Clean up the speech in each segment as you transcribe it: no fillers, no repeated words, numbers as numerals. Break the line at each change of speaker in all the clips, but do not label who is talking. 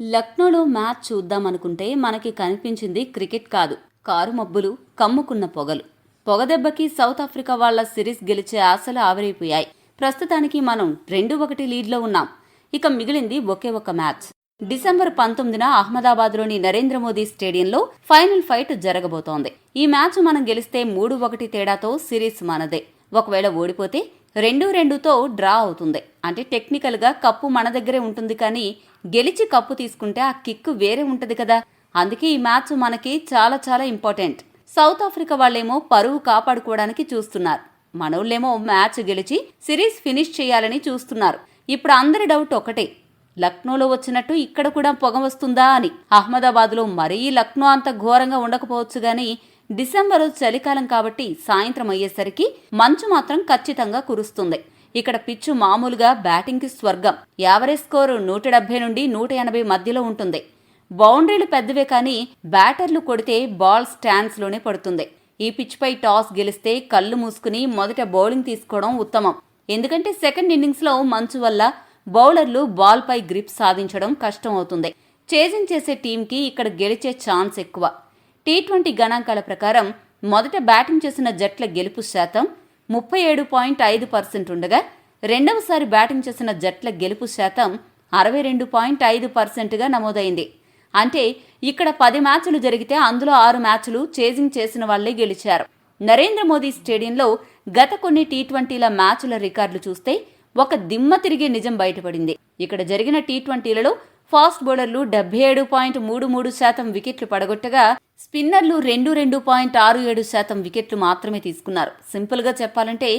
లక్నోలో మ్యాచ్ చూద్దామనుకుంటే మనకి కనిపించింది క్రికెట్ కాదు, కారు మబ్బులు, కమ్ముకున్న పొగలు. పొగదెబ్బకి సౌత్ ఆఫ్రికా వాళ్ల సిరీస్ గెలిచే ఆశలు ఆవిరైపోయాయి. ప్రస్తుతానికి మనం 2-1 లీడ్లో ఉన్నాం. ఇక మిగిలింది ఒకే ఒక మ్యాచ్. డిసెంబర్ 19న అహ్మదాబాద్లోని నరేంద్ర మోదీ స్టేడియంలో ఫైనల్ ఫైట్ జరగబోతోంది. ఈ మ్యాచ్ మనం గెలిస్తే 3-1 తేడాతో సిరీస్ మనదే. ఒకవేళ ఓడిపోతే 2-2తో డ్రా అవుతుంది. అంటే టెక్నికల్ గా కప్పు మన దగ్గరే ఉంటుంది, కానీ గెలిచి కప్పు తీసుకుంటే ఆ కిక్కు వేరే ఉంటది కదా. అందుకే ఈ మ్యాచ్ మనకి చాలా చాలా ఇంపార్టెంట్. సౌత్ ఆఫ్రికా వాళ్ళేమో పరువు కాపాడుకోవడానికి చూస్తున్నారు, మనోళ్ళేమో మ్యాచ్ గెలిచి సిరీస్ ఫినిష్ చేయాలని చూస్తున్నారు. ఇప్పుడు అందరి డౌట్ ఒకటే, లక్నోలో వచ్చినట్టు ఇక్కడ కూడా పొగ వస్తుందా అని. అహ్మదాబాద్లో మరీ లక్నో అంత ఘోరంగా ఉండకపోవచ్చు గానీ డిసెంబరు చలికాలం కాబట్టి సాయంత్రం అయ్యేసరికి మంచు మాత్రం ఖచ్చితంగా కురుస్తుంది. ఇక్కడ పిచ్చు మామూలుగా బ్యాటింగ్కి స్వర్గం. యావరేజ్ స్కోరు 170 నుండి 180 మధ్యలో ఉంటుంది. బౌండరీలు పెద్దవే కానీ బ్యాటర్లు కొడితే బాల్ స్టాండ్స్ లోనే పడుతుంది. ఈ పిచ్పై టాస్ గెలిస్తే కళ్ళు మూసుకుని మొదట బౌలింగ్ తీసుకోవడం ఉత్తమం. ఎందుకంటే సెకండ్ ఇన్నింగ్స్ లో మంచు వల్ల బౌలర్లు బాల్ పై గ్రిప్ సాధించడం కష్టం అవుతుంది. చేజింగ్ చేసే టీంకి ఇక్కడ గెలిచే ఛాన్స్ ఎక్కువ. టీ20 గణాంకాల ప్రకారం మొదట బ్యాటింగ్ చేసిన జట్ల గెలుపు శాతం 37.5% ఉండగా రెండవసారి బ్యాటింగ్ చేసిన జట్ల గెలుపు శాతం 62.5%గా నమోదైంది. అంటే ఇక్కడ 10 మ్యాచ్లు జరిగితే అందులో 6 మ్యాచ్లు చేజింగ్ చేసిన వాళ్లే గెలిచారు. నరేంద్ర మోదీ స్టేడియంలో గత కొన్ని టీ20ల మ్యాచ్ల రికార్డులు చూస్తే ఒక దిమ్మ తిరిగే నిజం బయటపడింది. ఇక్కడ జరిగిన టీ20లలో ఫాస్ట్ బౌలర్లు 77.33% వికెట్లు పడగొట్టగా స్పిన్నర్లు 22.67% వికెట్లు మాత్రమే తీసుకున్నారు. సింపుల్ గా చెప్పాలంటే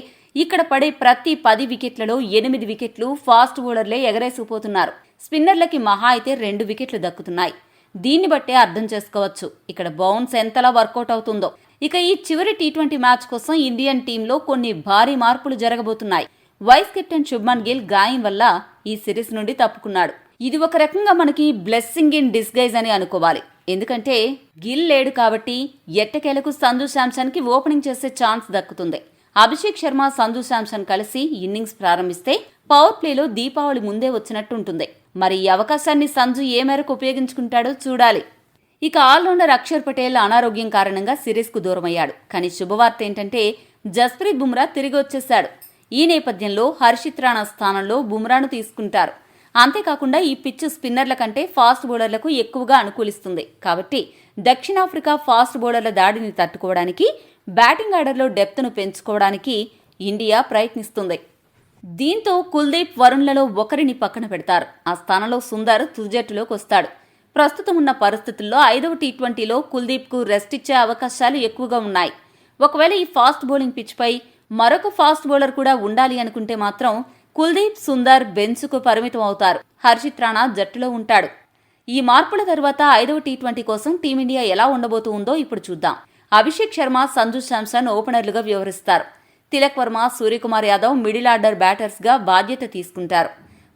ఇక్కడ పడే ప్రతి 10 వికెట్లలో 8 వికెట్లు ఫాస్ట్ బౌలర్లే ఎగరేసుకుపోతున్నారు. స్పిన్నర్లకి మహా అయితే 2 వికెట్లు దక్కుతున్నాయి. దీన్ని బట్టే అర్థం చేసుకోవచ్చు ఇక్కడ బౌన్స్ ఎంతలా వర్కౌట్ అవుతుందో. ఇక ఈ చివరి టీ20 మ్యాచ్ కోసం ఇండియన్ టీంలో కొన్ని భారీ మార్పులు జరగబోతున్నాయి. వైస్ కెప్టెన్ శుభ్మన్ గిల్ గాయం వల్ల ఈ సిరీస్ నుండి తప్పుకున్నాడు. ఇది ఒక రకంగా మనకి బ్లెస్సింగ్ ఇన్ డిస్గైజ్ అని అనుకోవాలి. ఎందుకంటే గిల్ లేడు కాబట్టి ఎట్టకేలకు సంజు శాంసన్ కి ఓపెనింగ్ చేసే ఛాన్స్ దక్కుతుంది. అభిషేక్ శర్మ, సంజు శాంసన్ కలిసి ఇన్నింగ్స్ ప్రారంభిస్తే పవర్ ప్లేలో దీపావళి ముందే వచ్చినట్టుంటుంది. మరి ఈ అవకాశాన్ని సంజు ఏ మేరకు ఉపయోగించుకుంటాడో చూడాలి. ఇక ఆల్రౌండర్ అక్షర్ పటేల్ అనారోగ్యం కారణంగా సిరీస్ కు దూరమయ్యాడు. కానీ శుభవార్త ఏంటంటే జస్ప్రీత్ బుమ్రా తిరిగి వచ్చేశాడు. ఈ నేపథ్యంలో హర్షిత్ రాణా స్థానంలో బుమ్రాను తీసుకుంటారు. అంతేకాకుండా ఈ పిచ్ స్పిన్నర్ల కంటే ఫాస్ట్ బౌలర్లకు ఎక్కువగా అనుకూలిస్తుంది. కాబట్టి దక్షిణాఫ్రికా ఫాస్ట్ బౌలర్ల దాడిని తట్టుకోవడానికి బ్యాటింగ్ ఆర్డర్లో డెప్త్ను పెంచుకోవడానికి ఇండియా ప్రయత్నిస్తుంది. దీంతో కుల్దీప్, వరుణ్లలో ఒకరిని పక్కన పెడతారు. ఆ స్థానంలో సుందర్ తుదిజట్టులోకి వస్తాడు. ప్రస్తుతం ఉన్న పరిస్థితుల్లో 5వ టీ20లో కుల్దీప్కు రెస్ట్ ఇచ్చే అవకాశాలు ఎక్కువగా ఉన్నాయి. ఒకవేళ ఈ ఫాస్ట్ బౌలింగ్ పిచ్పై మరొక ఫాస్ట్ బౌలర్ కూడా ఉండాలి అనుకుంటే మాత్రం కుల్దీప్, సుందర్ బెంచ్కు పరిమితం అవుతారు. హర్షిత్ రాణా జట్టులో ఉంటాడు. ఈ మార్పుల తర్వాత 5వ టీ20 కోసం టీమిండియా ఎలా ఉండబోతుందో ఇప్పుడు చూద్దాం. అభిషేక్ శర్మ, సంజు శాంసన్ ఓపెనర్లుగా వ్యవహరిస్తారు. Tilak Varma, Suryakumar Yadav middle order batters గా బాధ్యత తీసుకుంటారు.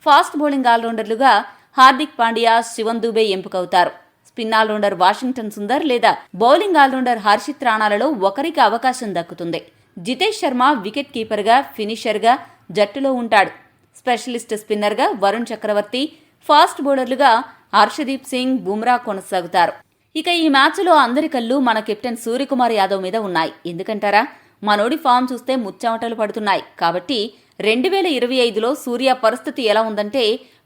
ఫాస్ట్ బౌలింగ్ ఆల్రౌండర్లుగా హార్దిక్ పాండ్యా, శివన్ దుబే ఎంపికవుతారు. స్పిన్ ఆల్రౌండర్ వాషింగ్టన్ సుందర్ లేదా బౌలింగ్ ఆల్రౌండర్ హర్షిత్ రాణాలలో ఒకరికి అవకాశం దక్కుతుంది. జితేష్ శర్మ వికెట్ కీపర్గా, ఫినిషర్గా జట్టులో ఉంటాడు. స్పెషలిస్ట్ స్పిన్నర్గా వరుణ్ చక్రవర్తి, ఫాస్ట్ బౌలర్లుగా హర్షదీప్ సింగ్, బుమ్రా కొనసాగుతారు. ఇక ఈ మ్యాచ్లో అందరి కళ్ళు మన కెప్టెన్ సూర్యకుమార్ యాదవ్ మీద ఉన్నాయి. ఎందుకంటారా, మనోడి ఫామ్ చూస్తే ముచ్చెమటలు పడుతున్నాయి. కాబట్టి 2025లో సూర్య పరిస్థితి ఎలా ఉందంటే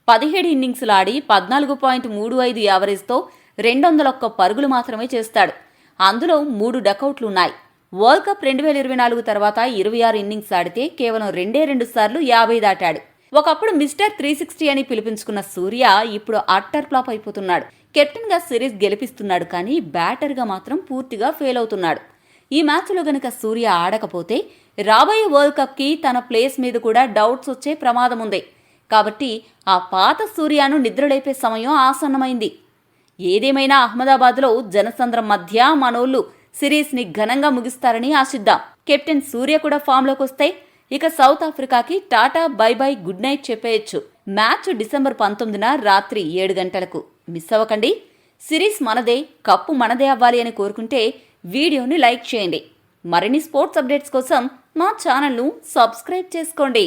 17 ఇన్నింగ్స్లు ఆడి 14.35 యావరేజ్తో 201 పరుగులు మాత్రమే చేస్తాడు. అందులో 3 డకౌట్లున్నాయి. వరల్డ్ కప్ 2024 తర్వాత 26 ఇన్నింగ్స్ ఆడితే కేవలం 2 సార్లు 50 దాటాడు. ఒకప్పుడు మిస్టర్ 360 అని పిలిపించుకున్న సూర్య ఇప్పుడు అట్టర్ ఫ్లాప్ అయిపోతున్నాడు. కెప్టెన్ గా సిరీస్ గెలిపిస్తున్నాడు, కానీ బ్యాటర్ గా మాత్రం పూర్తిగా ఫెయిల్ అవుతున్నాడు. ఈ మ్యాచ్లో గనక సూర్య ఆడకపోతే రాబోయే వరల్డ్ కప్ కి తన ప్లేస్ మీద కూడా డౌట్స్ వచ్చే ప్రమాదం ఉంది. కాబట్టి ఆ పాత సూర్యను నిద్రలేపే సమయం ఆసన్నమైంది. ఏదేమైనా అహ్మదాబాద్లో జనసంద్రం మధ్య మనోళ్లు సిరీస్ ని ఘనంగా ముగిస్తారని ఆశిద్దాం. కెప్టెన్ సూర్య కూడా ఫామ్ లోకి వస్తే ఇక సౌత్ ఆఫ్రికాకి tata bye bye good night చెప్పేయచ్చు. మ్యాచ్ డిసెంబర్ 19న రాత్రి 7 గంటలకు. మిస్ అవ్వకండి. సిరీస్ మనదే, కప్పు మనదే అవ్వాలి అని కోరుకుంటే వీడియోని లైక్ చేయండి. మరిన్ని స్పోర్ట్స్ అప్డేట్స్ కోసం మా ఛానల్ను సబ్స్క్రైబ్ చేసుకోండి.